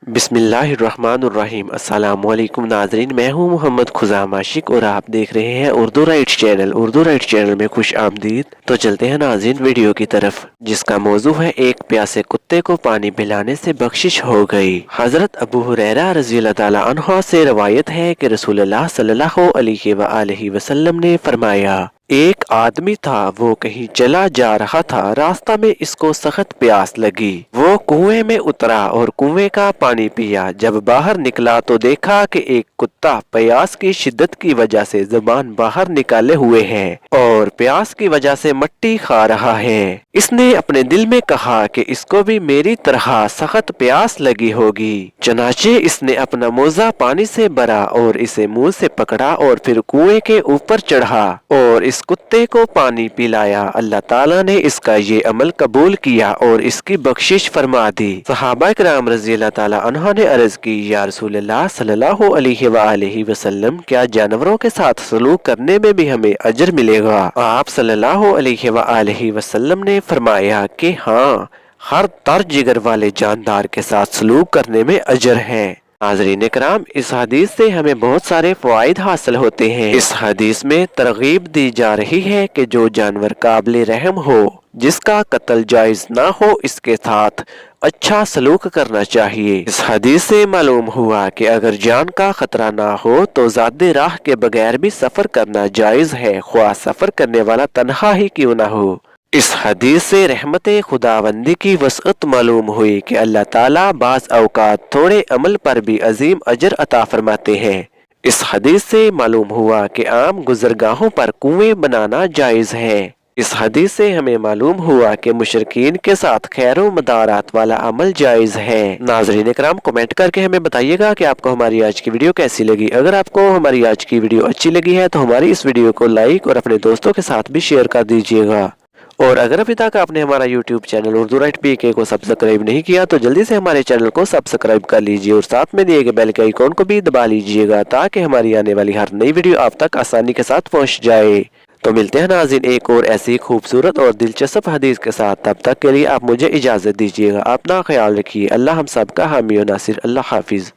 बिस्मिल्लाहिर्रहमानिर्रहीम। अस्सलामुअलैकुम नाजरीन, मैं हूं मोहम्मद खुजाम आशिक और आप देख रहे हैं Urdu rights channel. Urdu rights channel में खुश आमदीद। तो चलते हैं नाजरीन वीडियो की तरफ, जिसका मौजू है एक प्यासे कुत्ते को पानी पिलाने से बख्शिश हो गई। हजरत अबू हुरैरा रज़ियल्लाहु ताला अन्हु से रवायत है कि रसूलुल्लाह सल्लल्लाहु अलैहि वसल्लम ने फरमाया, एक आदमी था, वो कहीं चला जा रहा था। रास्ता में इसको सख्त प्यास लगी। वो कुएं में उतरा और कुएं का पानी पिया। जब बाहर निकला तो देखा कि एक कुत्ता प्यास की शिद्दत की वजह से जुबान बाहर निकाले हुए है और प्यास की वजह से मट्टी खा रहा है। इसने अपने दिल में कहा कि इसको भी मेरी तरह सख्त प्यास लगी होगी। चनाचे इसने अपना मोजा पानी से भरा और इसे मुंह से पकड़ा और फिर कुएं के ऊपर चढ़ा और इस कुत्ते को पानी पिलाया। अल्लाह ताला ने इसका ये अमल कबूल किया और इसकी बख्शिश फरमा दी। सहाबा किराम रज़ियल्लाहु ताला अन्हुम ने अर्ज की, या रसूलल्लाह सल्लल्लाहु अलैहि वसल्लम, क्या जानवरों के साथ सलूक करने में भी हमें अजर मिलेगा? आप सल्लल्लाहु अलैहि वसल्लम ने फरमाया कि हाँ, हर तर जिगर वाले जानदार के साथ सलूक करने में अजर है। नाज़रीन इकराम, इस हदीस से हमें बहुत सारे फ़वाइद हासिल होते हैं। इस हदीस में तरगीब दी जा रही है कि जो जानवर काबिल रहम हो, जिसका कत्ल जायज ना हो, इसके साथ अच्छा सलूक करना चाहिए। इस हदीस से मालूम हुआ कि अगर जान का खतरा ना हो तो ज़्यादा राह के बगैर भी सफर करना जायज है, ख्वाह सफर करने वाला तन्हा ही क्यों ना हो। इस हदीस से रहमत खुदावंदी की वसअत मालूम हुई कि अल्लाह ताला बाज़ औकात थोड़े अमल पर भी अजीम अजर अता फरमाते हैं। इस हदीस से मालूम हुआ कि आम गुज़रगाहों पर कुएं बनाना जायज़ है। इस हदीस से हमें मालूम हुआ कि मुशरिकीन के साथ खैरो मदारात वाला अमल जायज़ है। नाज़रीन इकराम, कमेंट करके हमें बताइएगा कि आपको हमारी आज की वीडियो कैसी लगी। अगर आपको हमारी आज की वीडियो अच्छी लगी है तो हमारी इस वीडियो को लाइक और अपने दोस्तों के साथ भी शेयर कर दीजिएगा। और अगर अभी तक आपने हमारा YouTube channel Urdu right PK को सब्सक्राइब नहीं किया तो जल्दी से हमारे चैनल को सब्सक्राइब कर लीजिए और साथ में दिए गए बेल के आइकॉन को भी दबा लीजिएगा, ताकि हमारी आने वाली हर नई वीडियो आप तक आसानी के साथ पहुंच जाए। तो मिलते हैं नाज़रीन एक और ऐसी खूबसूरत और दिलचस्प हदीस के साथ। तब तक के लिए आप मुझे इजाज़त दीजिएगा। अपना ख्याल रखिए। अल्लाह हम सब का हामी और नासिर। अल्लाह हाफिज़।